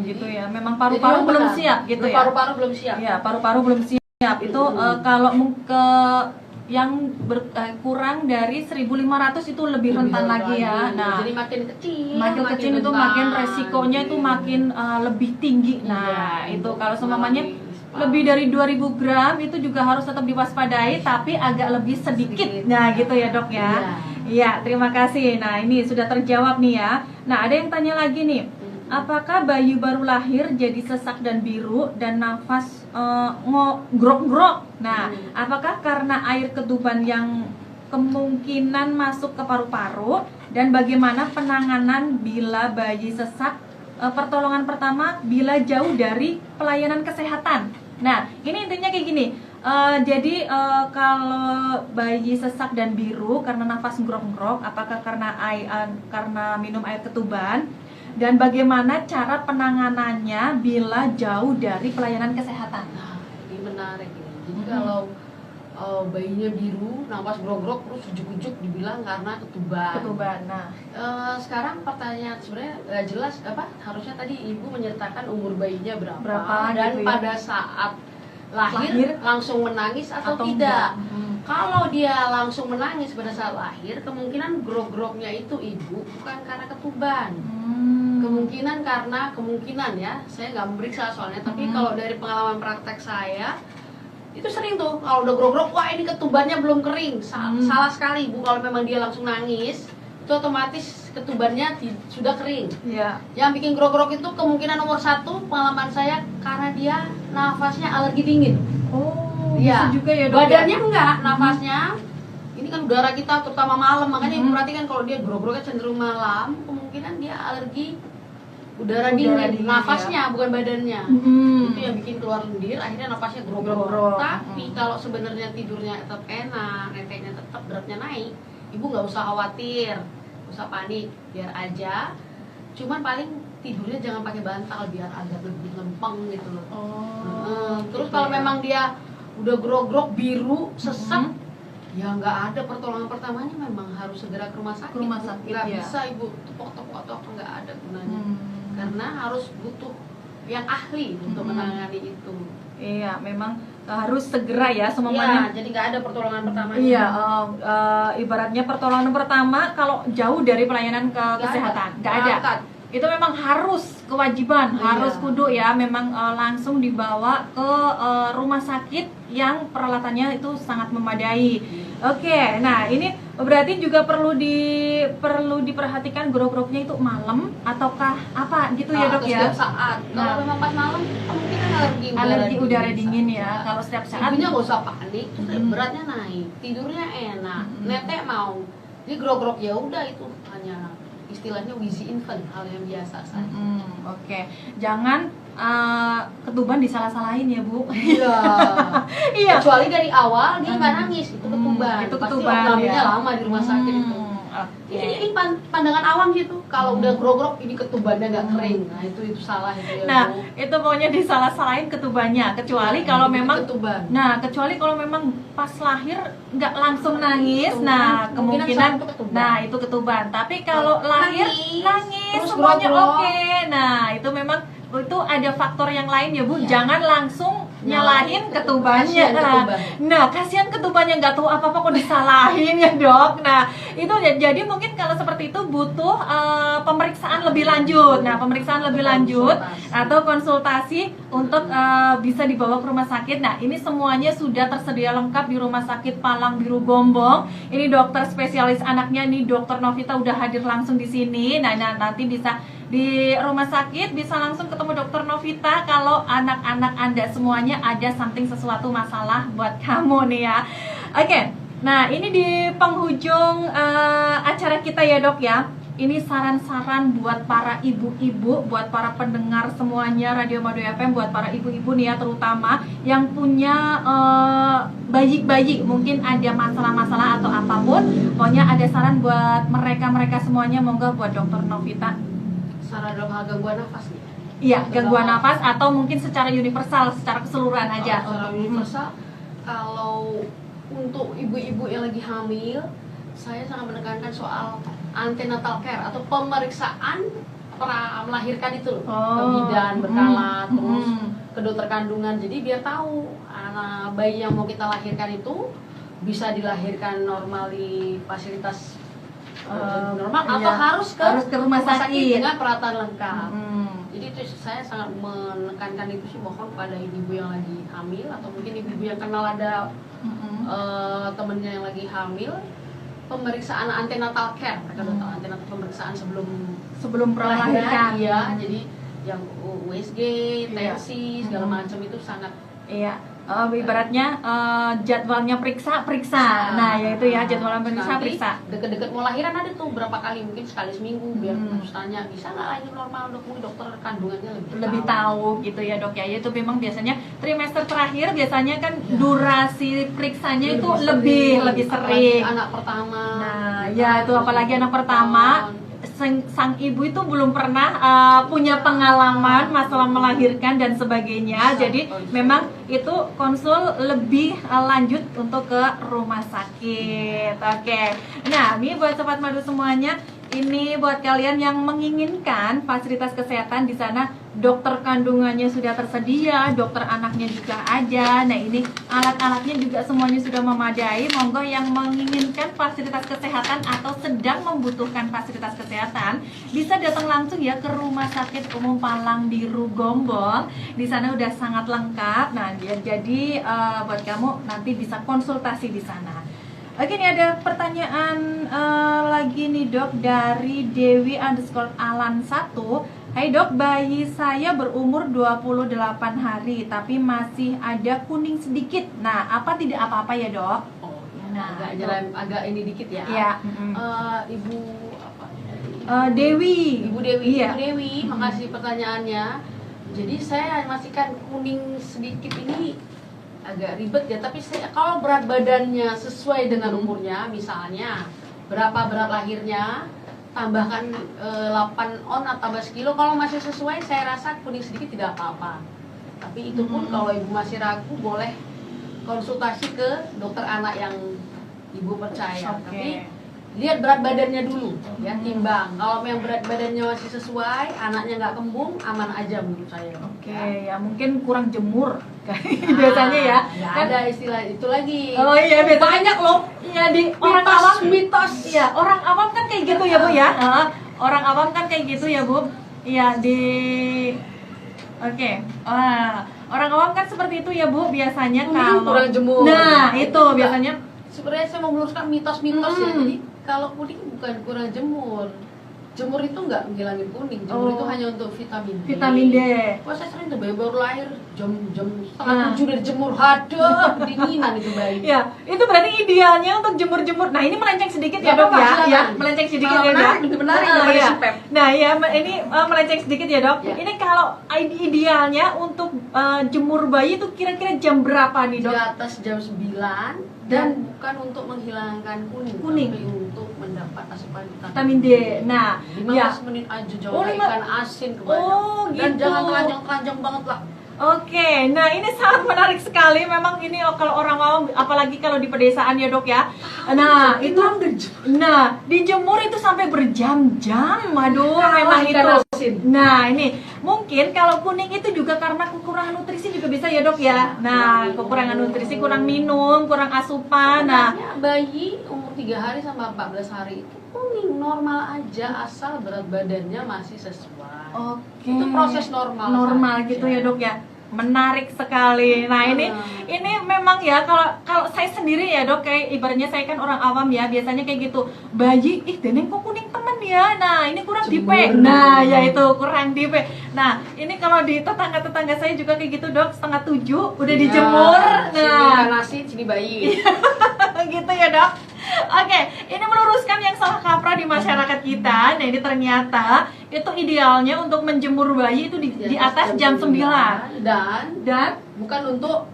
[SPEAKER 1] Gitu ya. Memang paru-paru belum siap gitu ya.
[SPEAKER 2] Paru-paru belum siap.
[SPEAKER 1] Iya, paru-paru belum siap. Itu kalau yang kurang dari 1500 itu lebih rentan lagi ya. Nah,
[SPEAKER 2] jadi makin kecil
[SPEAKER 1] itu makin resikonya itu makin lebih tinggi. Nah, itu kalau semuanya lebih dari 2000 gram itu juga harus tetap diwaspadai, tapi agak lebih sedikit. Nah gitu ya dok ya. Iya, terima kasih. Nah ini sudah terjawab nih ya. Nah ada yang tanya lagi nih, apakah bayi baru lahir jadi sesak dan biru dan nafas grok-grok? Nah apakah karena air ketuban yang kemungkinan masuk ke paru-paru, dan bagaimana penanganan bila bayi sesak? Pertolongan pertama bila jauh dari pelayanan kesehatan. Nah, ini intinya kayak gini, Jadi kalau bayi sesak dan biru karena nafas nggrok-nggrok, apakah karena minum air ketuban? Dan bagaimana cara penanganannya bila jauh dari pelayanan kesehatan?
[SPEAKER 2] Nah, ini menarik ini. Jadi kalau bayinya biru, nafas grok-grok, terus ujuk-ujuk dibilang karena ketuban.
[SPEAKER 1] Ketuban. Nah,
[SPEAKER 2] sekarang pertanyaan sebenarnya nggak jelas apa? Harusnya tadi ibu menyertakan umur bayinya berapa
[SPEAKER 1] gitu
[SPEAKER 2] dan
[SPEAKER 1] ya?
[SPEAKER 2] pada saat lahir langsung menangis atau tidak.
[SPEAKER 1] enggak?
[SPEAKER 2] Kalau dia langsung menangis pada saat lahir, kemungkinan grog-grognya itu ibu bukan karena ketuban. Kemungkinan ya, saya nggak memeriksa soalnya. Tapi kalau dari pengalaman praktek saya, itu sering tuh kalau udah grog-grog, wah ini ketubannya belum kering. Salah sekali ibu, kalau memang dia langsung nangis, itu otomatis ketubannya sudah kering.
[SPEAKER 1] Iya.
[SPEAKER 2] Yang bikin grog-grog itu kemungkinan nomor 1 pengalaman saya karena dia nafasnya alergi dingin.
[SPEAKER 1] Oh,
[SPEAKER 2] Iya.
[SPEAKER 1] bisa juga ya, Dok.
[SPEAKER 2] Badannya enggak, nafasnya. Ini kan udara kita terutama malam, makanya ibu perhatikan kalau dia grog-grognya cenderung malam, kemungkinan dia alergi udara dingin. Nafasnya bukan badannya. Itu yang bikin keluar lendir, akhirnya nafasnya grog-grog. Tapi kalau sebenarnya tidurnya tetap enak, neteknya tetap, beratnya naik, ibu nggak usah khawatir, nggak usah panik, biar aja. Cuman paling tidurnya jangan pakai bantal biar agak lebih lempeng gitu loh. Terus kalau memang dia udah grog-grog biru sesak, ya nggak ada pertolongan pertamanya, memang harus segera ke rumah sakit. Nggak
[SPEAKER 1] ya.
[SPEAKER 2] bisa ibu tepok-tepok atau nggak ada gunanya, karena harus butuh yang ahli untuk menangani itu.
[SPEAKER 1] Iya, memang harus segera ya
[SPEAKER 2] Iya, jadi nggak ada pertolongan pertamanya.
[SPEAKER 1] Iya, ibaratnya pertolongan pertama kalau jauh dari pelayanan kesehatan, nggak ada. Itu memang harus kewajiban, harus kudu ya, memang langsung dibawa ke rumah sakit yang peralatannya itu sangat memadai. Oke, nah ini berarti juga perlu diperhatikan grog-grognya itu malam ataukah apa gitu ya, Dok ya?
[SPEAKER 2] Setiap saat. Kalau memang pas malam kemungkinan alergi
[SPEAKER 1] udara dingin ya. Kalau setiap saat
[SPEAKER 2] ibunya nggak usah panik, beratnya naik, tidurnya enak, netek mau. Jadi grog-grog ya udah, itu hanya istilahnya wheezy infant, hal yang biasa saja.
[SPEAKER 1] Oke. Jangan ketuban disalah-salahin ya, Bu.
[SPEAKER 2] Iya.
[SPEAKER 1] Iya.
[SPEAKER 2] Kecuali dari awal dia nggak nangis, itu ketuban.
[SPEAKER 1] Itu
[SPEAKER 2] Pasti
[SPEAKER 1] ketuban
[SPEAKER 2] ya.
[SPEAKER 1] ya.
[SPEAKER 2] Lama di rumah sakit itu. Ini pandangan awam gitu. Kalau udah grog-grog ini ketubannya nggak kering, nah itu salah itu ya.
[SPEAKER 1] Nah, itu maunya disalah-salahin ketubannya, kecuali kalau memang
[SPEAKER 2] ketuban.
[SPEAKER 1] Nah, kecuali kalau memang pas lahir nggak langsung nangis, nah kemungkinan itu ketuban. Tapi kalau lahir nangis semuanya oke. Nah, itu memang itu ada faktor yang lain ya, Bu. Jangan langsung nyalahin ketubannya. Nah, kasihan ketubannya nggak tahu apa-apa kok disalahin ya, Dok. Nah, itu jadi mungkin kalau seperti itu butuh pemeriksaan lebih lanjut. Nah, pemeriksaan lebih lanjut atau konsultasi untuk bisa dibawa ke rumah sakit. Nah, ini semuanya sudah tersedia lengkap di Rumah Sakit Palang Biru Gombong. Ini dokter spesialis anaknya nih, Dokter Novita udah hadir langsung di sini. Nah, nanti bisa di rumah sakit bisa langsung ketemu Dokter Novita kalau anak-anak Anda semuanya ada sesuatu masalah buat kamu nih ya. Oke, nah ini di penghujung acara kita ya, Dok ya. Ini saran-saran buat para ibu-ibu, buat para pendengar semuanya Radio Madu FM, buat para ibu-ibu nih ya, terutama yang punya bayi-bayi, mungkin ada masalah-masalah atau apapun. Pokoknya ada saran buat mereka semuanya, monggo buat Dokter Novita.
[SPEAKER 2] Saran dalam hal gangguan nafas nih.
[SPEAKER 1] Iya, gangguan nafas atau mungkin secara universal, secara keseluruhan aja.
[SPEAKER 2] Secara universal, kalau untuk ibu-ibu yang lagi hamil, saya sangat menekankan soal antenatal care atau pemeriksaan pra melahirkan itu, ke bidan berkala, terus ke dokter kandungan. Jadi biar tahu anak bayi yang mau kita lahirkan itu bisa dilahirkan normal di fasilitas normal atau harus ke rumah sakit dengan peralatan lengkap. Jadi itu saya sangat menekankan itu sih, mohon pada ibu-ibu yang lagi hamil atau mungkin ibu-ibu yang kenal ada temennya yang lagi hamil, pemeriksaan antenatal care, mereka udah tahu antenatal, pemeriksaan sebelum
[SPEAKER 1] melahirkan.
[SPEAKER 2] Iya, jadi yang USG, tensi segala macam itu sangat
[SPEAKER 1] Iya, ibaratnya jadwalnya periksa. Nah, yaitu ya jadwalnya periksa.
[SPEAKER 2] Deket-deket mau lahiran ada tuh berapa kali, mungkin sekali seminggu biar terus tanya bisa nggak lahir normal dok, mungkin dokter kandungannya
[SPEAKER 1] lebih tahu gitu ya dok ya. Itu memang biasanya trimester terakhir biasanya kan durasi periksanya itu lebih sering.
[SPEAKER 2] Anak pertama.
[SPEAKER 1] Nah, ya itu apalagi anak pertama. Sang ibu itu belum pernah punya pengalaman masalah melahirkan dan sebagainya. Jadi memang itu konsul lebih lanjut untuk ke rumah sakit. Oke. Nah, ini buat sobat madu semuanya, ini buat kalian yang menginginkan fasilitas kesehatan di sana, dokter kandungannya sudah tersedia, dokter anaknya juga ada. Nah, ini alat-alatnya juga semuanya sudah memadai. Monggo yang menginginkan fasilitas kesehatan atau sedang membutuhkan fasilitas kesehatan bisa datang langsung ya ke Rumah Sakit Umum Palang Biru Gombong. Di sana udah sangat lengkap. Nah, jadi buat kamu nanti bisa konsultasi di sana. Oke, ini ada pertanyaan lagi nih dok dari Dewi_Alan1. Hai dok, bayi saya berumur 28 hari tapi masih ada kuning sedikit. Nah, apa tidak apa-apa ya dok?
[SPEAKER 2] Oh,
[SPEAKER 1] nah,
[SPEAKER 2] agak ini dikit ya.
[SPEAKER 1] Iya.
[SPEAKER 2] Ibu apa?
[SPEAKER 1] Dewi.
[SPEAKER 2] Ibu Dewi.
[SPEAKER 1] Iya.
[SPEAKER 2] Ibu Dewi, makasih pertanyaannya. Jadi saya masihkan kuning sedikit ini agak ribet ya, tapi kalau berat badannya sesuai dengan umurnya, misalnya berapa berat lahirnya, tambahkan 8 on atau 11 kilo, kalau masih sesuai saya rasa kuning sedikit tidak apa-apa. Tapi itu pun kalau ibu masih ragu boleh konsultasi ke dokter anak yang ibu percaya. Tapi lihat berat badannya dulu ya, timbang. Kalau yang berat badannya masih sesuai, anaknya nggak kembung, aman aja menurut saya.
[SPEAKER 1] Oke, ya mungkin kurang jemur biasanya ya.
[SPEAKER 2] Nggak ada istilah itu lagi.
[SPEAKER 1] Oh iya, biasanya
[SPEAKER 2] banyak loh.
[SPEAKER 1] Iya, di orang
[SPEAKER 2] Mitos,
[SPEAKER 1] awam.
[SPEAKER 2] mitos.
[SPEAKER 1] Iya, orang awam kan kayak gitu ya bu ya. Orang awam kan kayak gitu ya bu. Iya di. Oke. Orang awam kan seperti itu ya bu biasanya kalau.
[SPEAKER 2] Kurang jemur.
[SPEAKER 1] Nah itu biasanya.
[SPEAKER 2] Sebenarnya saya mau meluruskan mitos-mitos ya. Jadi kalau kuning bukan kurang jemur. Jemur itu nggak menghilangin kuning. Jemur itu hanya untuk vitamin D.
[SPEAKER 1] Vitamin D.
[SPEAKER 2] Wah, saya sering tuh bayi baru lahir jam 6:30 udah dijemur, haduh, kedinginan itu bayi.
[SPEAKER 1] Ya, itu berarti idealnya untuk jemur-jemur. Nah, ini melenceng sedikit ya dok ya. Ya, melenceng sedikit ya dok.
[SPEAKER 2] Menarik,
[SPEAKER 1] ya. Nah, ya ini melenceng sedikit ya dok.
[SPEAKER 2] Ya.
[SPEAKER 1] Ini kalau idealnya untuk jemur bayi itu kira-kira jam berapa nih dok?
[SPEAKER 2] Di atas jam 9 dan bukan untuk menghilangkan kuning. Tapi untuk mendapat asupan
[SPEAKER 1] vitamin D. Nah,
[SPEAKER 2] 15 menit aja, jangan ikan asin kebanyakan.
[SPEAKER 1] Oh,
[SPEAKER 2] dan
[SPEAKER 1] gitu.
[SPEAKER 2] jangan telanjang-telanjang banget lah.
[SPEAKER 1] Oke, nah ini sangat menarik sekali. Memang ini kalau orang awam, apalagi kalau di pedesaan ya dok ya. Nah itu, nah dijemur itu sampai berjam-jam. Aduh, memang itu. Nah ini mungkin kalau kuning itu juga karena kekurangan nutrisi juga bisa ya dok ya. Nah kekurangan nutrisi, kurang minum, kurang asupan. Nah
[SPEAKER 2] bayi umur 3 hari sampai 14 hari itu kuning normal aja asal berat badannya masih sesuai.
[SPEAKER 1] Oke.
[SPEAKER 2] Itu proses normal.
[SPEAKER 1] Normal
[SPEAKER 2] saja.
[SPEAKER 1] gitu ya dok ya. Menarik sekali. Nah ini memang ya kalau saya sendiri ya dok, kayak ibaratnya saya kan orang awam ya, biasanya kayak gitu, bayi deneng kok kuning temen ya, nah ini kurang dipe, nah ya itu kurang dipe. Nah ini kalau di tetangga saya juga kayak gitu dok, 6:30 udah dijemur.
[SPEAKER 2] Nah, sini nasi, sini bayi.
[SPEAKER 1] Gitu ya dok. Oke, ini meluruskan yang salah kaprah di masyarakat kita. Nah ini ternyata itu idealnya untuk menjemur bayi itu di atas jam 9 dan
[SPEAKER 2] bukan untuk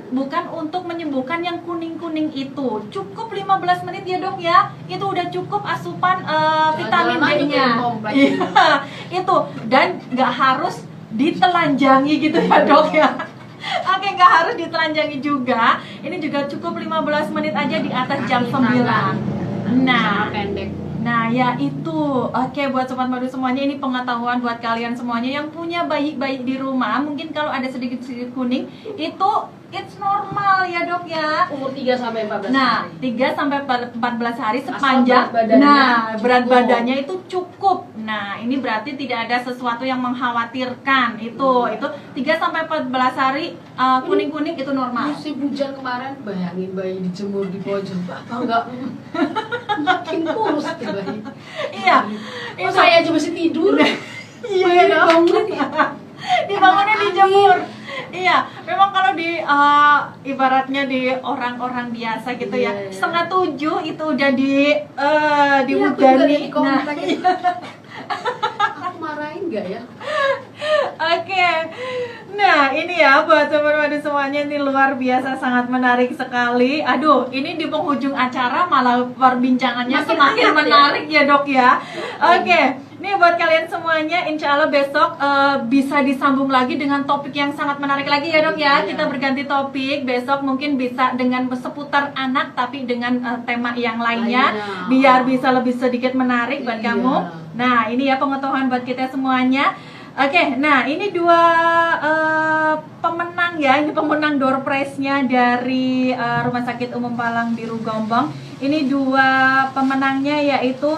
[SPEAKER 1] bukan untuk menyembuhkan yang kuning-kuning itu. Cukup 15 menit ya dok ya. Itu udah cukup asupan vitamin D-nya. Iya, itu dan nggak harus ditelanjangi gitu ya dok ya. Oke, nggak harus ditelanjangi juga. Ini juga cukup 15 menit aja di atas jam 9. Nah,
[SPEAKER 2] pendek.
[SPEAKER 1] Nah ya itu. Oke, buat sobat madu semuanya, ini pengetahuan buat kalian semuanya yang punya bayi-bayi di rumah. Mungkin kalau ada sedikit-sedikit kuning itu it's normal ya dok ya.
[SPEAKER 2] Umur 3 sampai 14
[SPEAKER 1] Nah,
[SPEAKER 2] hari.
[SPEAKER 1] 3 sampai 14 hari sepanjang berat badannya itu cukup. Nah, ini berarti tidak ada sesuatu yang mengkhawatirkan. Itu 3 sampai 14 hari kuning-kuning itu normal.
[SPEAKER 2] Musim hujan kemarin, bayangin bayi dijemur di pojok. Apa enggak makin kurus tuh bayi.
[SPEAKER 1] Iya.
[SPEAKER 2] Oh, saya aja masih tidur.
[SPEAKER 1] Iya dong. Dibangunnya dijemur. Iya, memang kalau kalau di ibaratnya di orang-orang biasa gitu ya,
[SPEAKER 2] Iya.
[SPEAKER 1] 6:30 itu udah
[SPEAKER 2] Iya, aku juga
[SPEAKER 1] dihujani.
[SPEAKER 2] di komen
[SPEAKER 1] Nah,
[SPEAKER 2] lagi. Aku marahin nggak ya?
[SPEAKER 1] oke. Nah, ini ya buat teman-teman semuanya, ini luar biasa, sangat menarik sekali. Aduh, ini di penghujung acara malah perbincangannya
[SPEAKER 2] Makin
[SPEAKER 1] semakin
[SPEAKER 2] hangat ya.
[SPEAKER 1] menarik ya, Dok ya. Oke. Nih buat kalian semuanya, insya Allah besok bisa disambung lagi dengan topik yang sangat menarik lagi ya, Dok ya.
[SPEAKER 2] Iya.
[SPEAKER 1] Kita berganti topik. Besok mungkin bisa dengan seputar anak tapi dengan tema yang lainnya,
[SPEAKER 2] Lainnya.
[SPEAKER 1] biar bisa lebih sedikit menarik buat
[SPEAKER 2] Iya.
[SPEAKER 1] kamu. Nah, ini ya pengetahuan buat kita semuanya. Oke, nah ini dua pemenang ya, ini pemenang door prize-nya dari Rumah Sakit Umum Palang Biru Gombong. Ini dua pemenangnya yaitu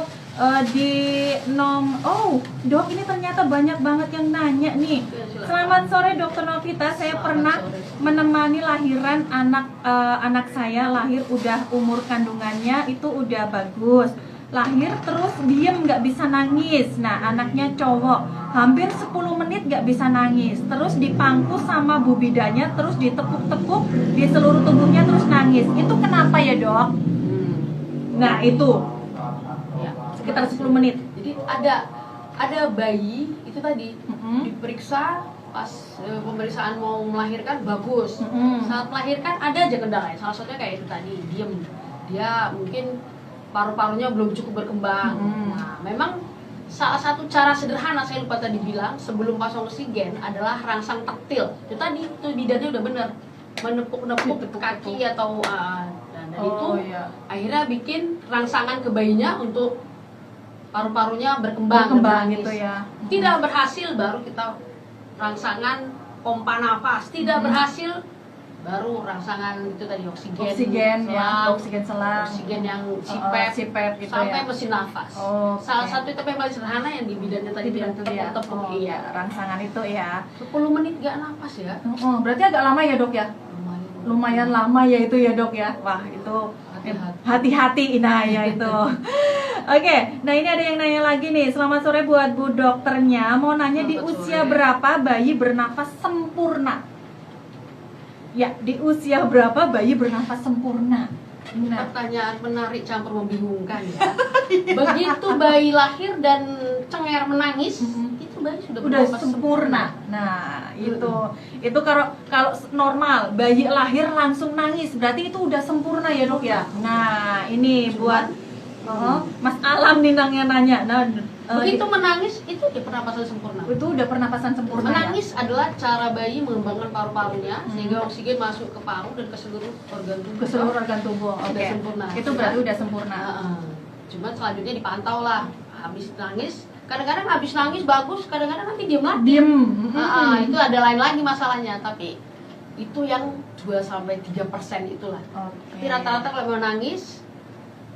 [SPEAKER 1] Dok, ini ternyata banyak banget yang nanya nih.
[SPEAKER 2] Silakan.
[SPEAKER 1] Selamat sore Dokter Novita, saya
[SPEAKER 2] Selamat
[SPEAKER 1] pernah
[SPEAKER 2] sore.
[SPEAKER 1] menemani lahiran anak saya, lahir udah umur kandungannya itu udah bagus. Lahir terus diem nggak bisa nangis. Nah anaknya cowok, hampir 10 menit nggak bisa nangis. Terus dipangku sama bu bidanya, terus ditepuk-tepuk di seluruh tubuhnya terus nangis. Itu kenapa ya, Dok? Nah itu
[SPEAKER 2] Ya.
[SPEAKER 1] sekitar 10 menit.
[SPEAKER 2] Jadi ada bayi itu tadi
[SPEAKER 1] Mm-mm.
[SPEAKER 2] diperiksa pas pemeriksaan mau melahirkan bagus.
[SPEAKER 1] Mm-mm.
[SPEAKER 2] Saat melahirkan ada aja kendala. Salah satunya kayak itu tadi, diem. Dia mungkin paru-parunya belum cukup berkembang.
[SPEAKER 1] Mm-mm.
[SPEAKER 2] Nah, memang salah satu cara sederhana, saya lupa tadi bilang, sebelum pasang oksigen adalah rangsang taktil. Itu tadi, itu bidannya udah bener, menepuk-nepuk kaki atau dan itu
[SPEAKER 1] iya.
[SPEAKER 2] akhirnya bikin rangsangan ke bayinya untuk paru-parunya berkembang dan
[SPEAKER 1] Berkembang
[SPEAKER 2] menangis.
[SPEAKER 1] gitu ya.
[SPEAKER 2] Tidak berhasil baru kita rangsangan pompa nafas. Tidak berhasil baru rangsangan itu tadi oksigen
[SPEAKER 1] Ya,
[SPEAKER 2] selang,
[SPEAKER 1] oksigen selang,
[SPEAKER 2] oksigen yang sipep,
[SPEAKER 1] sipep gitu
[SPEAKER 2] sampai
[SPEAKER 1] ya.
[SPEAKER 2] mesin nafas.
[SPEAKER 1] Oke.
[SPEAKER 2] Salah satu itu yang paling sederhana yang di bidannya tadi
[SPEAKER 1] Tadi
[SPEAKER 2] yang
[SPEAKER 1] itu dia.
[SPEAKER 2] tepuk-tepuk.
[SPEAKER 1] Oh, iya, rangsangan itu ya.
[SPEAKER 2] 10 menit gak nafas ya.
[SPEAKER 1] Oh, berarti agak lama ya, Dok ya? Lumayan lama ya itu ya, Dok ya. Wah, itu hati-hati nah ya itu. Oke, nah ini ada yang nanya lagi nih. Selamat sore buat Bu Dokternya. Mau nanya di
[SPEAKER 2] Selamat
[SPEAKER 1] usia
[SPEAKER 2] sore.
[SPEAKER 1] berapa bayi bernafas sempurna? Ya, di usia berapa bayi bernafas sempurna? Nah,
[SPEAKER 2] Pertanyaan menarik campur membingungkan ya. Begitu bayi lahir dan cengar menangis, itu bayi sudah
[SPEAKER 1] udah
[SPEAKER 2] bernafas
[SPEAKER 1] sempurna. Nah, itu kalau normal bayi lahir langsung nangis, berarti itu udah sempurna ya, Dok ya. Nah, ini buat Mas Alam nih yang nanya. Nah,
[SPEAKER 2] Begitu menangis itu ya pernapasan sempurna.
[SPEAKER 1] itu udah pernapasan sempurna.
[SPEAKER 2] Menangis adalah cara bayi mengembangkan paru-parunya sehingga oksigen masuk ke paru dan ke seluruh organ tubuh.
[SPEAKER 1] Ke seluruh organ tubuh.
[SPEAKER 2] Sudah
[SPEAKER 1] Oke.
[SPEAKER 2] sempurna.
[SPEAKER 1] Itu berarti udah sempurna.
[SPEAKER 2] Heeh. Cuman selanjutnya dipantau lah. Habis nangis, kadang-kadang habis nangis bagus, kadang-kadang nanti diem lagi.
[SPEAKER 1] Diem.
[SPEAKER 2] Itu ada lain lagi masalahnya, tapi itu yang 2-3% itulah.
[SPEAKER 1] Oke.
[SPEAKER 2] Tapi rata-rata kalau mau nangis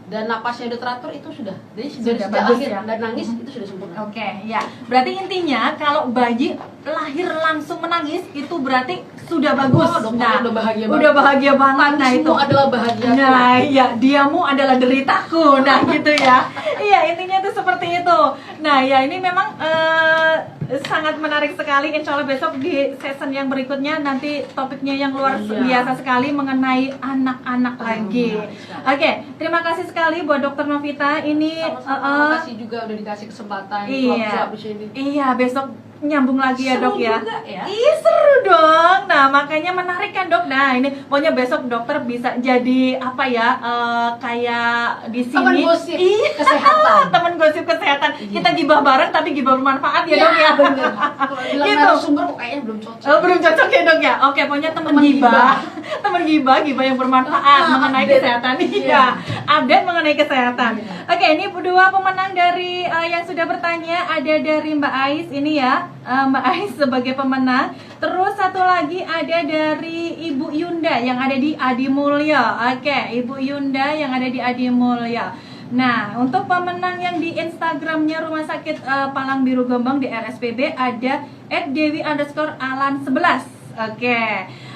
[SPEAKER 2] dan napasnya udah teratur itu sudah. Jadi
[SPEAKER 1] Sudah
[SPEAKER 2] sejak
[SPEAKER 1] bagus
[SPEAKER 2] lahir
[SPEAKER 1] ya?
[SPEAKER 2] dan nangis itu sudah sempurna.
[SPEAKER 1] Oke, ya. Berarti intinya kalau bayi lahir langsung menangis itu berarti sudah bagus.
[SPEAKER 2] Oh, dokternya udah bahagia banget.
[SPEAKER 1] Udah bahagia banget. Nah, itu
[SPEAKER 2] Semua adalah bahagia.
[SPEAKER 1] Nah, iya, diamu adalah deritaku. Nah, gitu ya. Iya, intinya itu seperti itu. Nah, ya ini memang sangat menarik sekali. Insya Allah besok di season yang berikutnya nanti topiknya yang luar
[SPEAKER 2] Iya.
[SPEAKER 1] biasa sekali mengenai anak-anak lagi.
[SPEAKER 2] menarik sekali.
[SPEAKER 1] Oke, terima kasih sekali buat Dokter Novita. Ini
[SPEAKER 2] Sama-sama kasih juga udah dikasih kesempatan
[SPEAKER 1] Iya.
[SPEAKER 2] di sini.
[SPEAKER 1] Iya, besok nyambung lagi ya, Dok ya.
[SPEAKER 2] Juga ya.
[SPEAKER 1] Iya, seru dong. Nah, makanya menarik kan, Dok. Nah, ini pokoknya besok dokter bisa jadi apa ya? Kayak di sini.
[SPEAKER 2] Teman gosip
[SPEAKER 1] Iya,
[SPEAKER 2] kesehatan.
[SPEAKER 1] teman gosip kesehatan. Kita gibah bareng tapi gibah bermanfaat ya,
[SPEAKER 2] Iya,
[SPEAKER 1] Dok ya.
[SPEAKER 2] bener. Kalau bilang
[SPEAKER 1] Gitu.
[SPEAKER 2] narasumber kok kayaknya belum cocok.
[SPEAKER 1] Oh, belum cocok ya, Dok ya. Oke, pokoknya teman
[SPEAKER 2] Teman
[SPEAKER 1] gibah. Teman gibah yang bermanfaat mengenai
[SPEAKER 2] update.
[SPEAKER 1] kesehatan.
[SPEAKER 2] Iya.
[SPEAKER 1] Iya. Update mengenai kesehatan.
[SPEAKER 2] Iya.
[SPEAKER 1] Oke, ini dua pemenang dari yang sudah bertanya, ada dari Mbak Ais ini ya. Mbak Ais sebagai pemenang. Terus satu lagi ada dari Ibu Yunda yang ada di Adi Mulya. Oke, Ibu Yunda yang ada di Adi Mulya. Nah, untuk pemenang yang di Instagramnya Rumah Sakit Palang Biru Gombong di RSPB ada @dewi_alan11. Oke.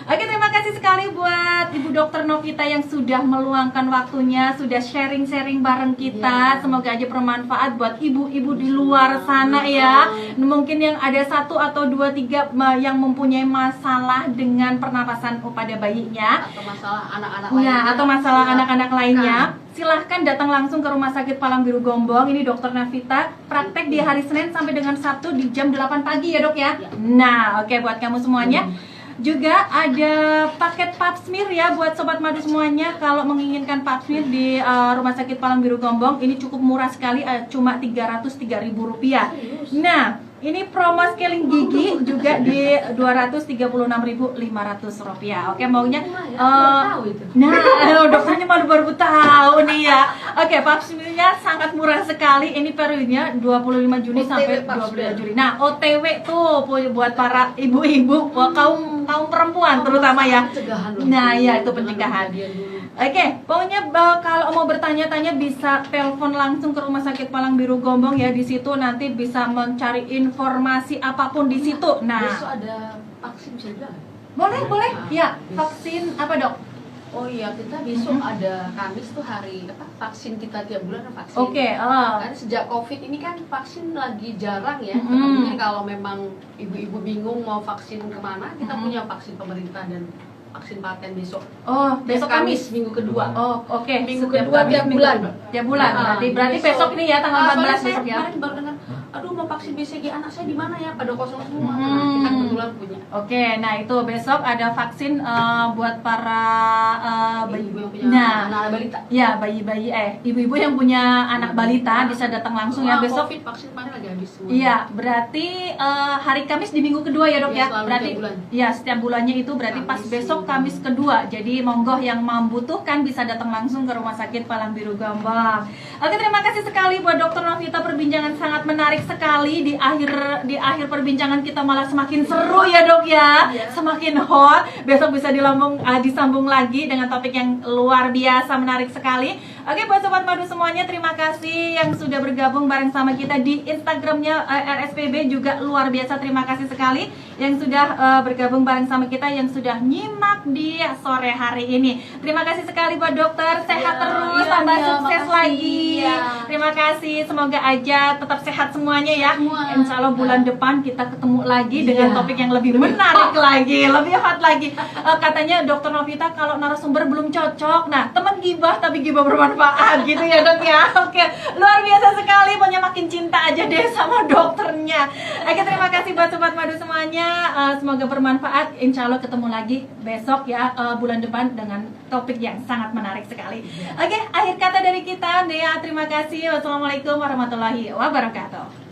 [SPEAKER 1] Oke, terima kasih sekali buat Ibu Dokter Novita yang sudah meluangkan waktunya, sudah sharing-sharing bareng kita. Semoga aja bermanfaat buat ibu-ibu di luar sana ya. Mungkin yang ada 1 atau 2, 3 yang mempunyai masalah dengan pernapasan pada bayinya,
[SPEAKER 2] atau masalah anak-anak lainnya.
[SPEAKER 1] atau masalah anak-anak lainnya, silahkan datang langsung ke Rumah Sakit Palang Biru Gombong. Ini Dokter Novita praktek di hari Senin sampai dengan Sabtu di jam 8 pagi ya dok ya. Nah, oke, buat kamu semuanya. Juga ada paket pap smear ya buat sobat madu semuanya. Kalau menginginkan pap smear di Rumah Sakit Palang Biru Gombong, ini cukup murah sekali, cuma Rp303.000. Nah, ini promo scaling gigi juga di Rp236.500. Oke, maunya dokternya baru tahu nih ya. Oke, pap smearnya sangat murah sekali. Ini periodenya 25 Juni sampai 25 Juli. Nah, OTW tuh buat para ibu-ibu, kaum perempuan terutama ya. Nah, ya itu pencegahan. Oke, pokoknya kalau mau bertanya-tanya bisa telepon langsung ke Rumah Sakit Palang Biru Gombong ya. Di situ nanti bisa mencari informasi apapun di situ. Nah,
[SPEAKER 2] besok ada vaksin bisa juga?
[SPEAKER 1] Boleh. Ya, vaksin apa dok?
[SPEAKER 2] Oh iya, kita besok ada Kamis tuh hari vaksin kita tiap bulan ada vaksin.
[SPEAKER 1] Oke,
[SPEAKER 2] Kan sejak Covid ini kan vaksin lagi jarang ya. Mungkin kalau memang ibu-ibu bingung mau vaksin kemana, kita punya vaksin pemerintah dan vaksin paten besok.
[SPEAKER 1] Oh, besok Kamis
[SPEAKER 2] minggu kedua.
[SPEAKER 1] Oh, oke.
[SPEAKER 2] Minggu kedua tiap bulan.
[SPEAKER 1] Tiap bulan. Berarti besok ini ya tanggal 14 besok ya.
[SPEAKER 2] Kemarin baru dengar, aduh mau vaksin BCG anak saya di mana ya? Pada kosong semua. Nah, kita kebetulan punya.
[SPEAKER 1] Oke, nah itu besok ada vaksin buat para
[SPEAKER 2] ibu yang punya anak balita.
[SPEAKER 1] Ya, bayi-bayi ibu-ibu yang punya anak balita bisa datang langsung ya besok.
[SPEAKER 2] Covid vaksin kemarin lagi habis semua.
[SPEAKER 1] Iya, berarti hari Kamis di minggu kedua ya dok ya. Berarti ya setiap bulannya itu berarti pas besok Kamis kedua. Jadi monggo yang membutuhkan bisa datang langsung ke Rumah Sakit Palang Biru Gombong. Oke, terima kasih sekali buat Dokter Novita, perbincangan sangat menarik sekali. Di akhir perbincangan kita malah semakin seru ya dok ya. Semakin hot. Besok bisa disambung lagi dengan topik yang luar biasa menarik sekali. Oke, buat sobat madu semuanya, terima kasih yang sudah bergabung bareng sama kita di Instagramnya RSPB juga luar biasa. Terima kasih sekali yang sudah bergabung bareng sama kita, yang sudah nyimak di sore hari ini. Terima kasih sekali buat dokter, sehat terus, tambah sukses lagi. Terima kasih, semoga aja tetap sehat semuanya ya. Insya Allah bulan depan kita ketemu lagi dengan topik yang lebih menarik lagi, lebih hot lagi. Katanya Dokter Novita kalau narasumber belum cocok. Nah, teman gibah tapi gibah bermanfaat gitu ya dok ya. Oke, luar biasa sekali, pokoknya makin cinta aja deh sama dokternya. Oke, terima kasih buat sobat madu semuanya. Semoga bermanfaat. Insya Allah ketemu lagi besok ya, bulan depan dengan topik yang sangat menarik sekali. Oke, akhir kata dari kita, Dea. Terima kasih. Wassalamualaikum warahmatullahi wabarakatuh.